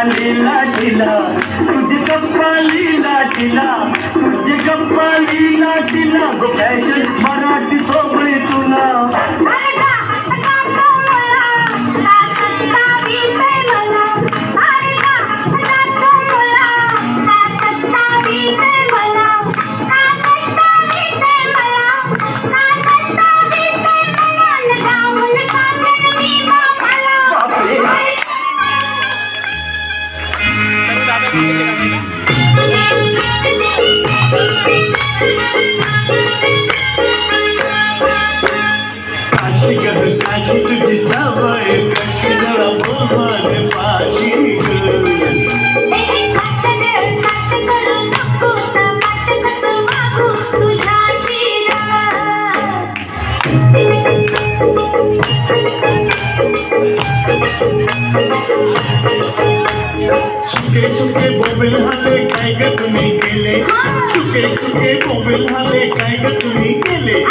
लीला लीला तुझी गप्पा लीला लीला तुझी गप्पा लीला लीला फॅशन मराठी सोबळी तुला काशी तुझी सवय कशी जरा बोलवाने पाशी सुके सुके बोंबील हाले काय ग तुम्ही केले सुके सुके बोंबील हाले काय ग तुम्ही केले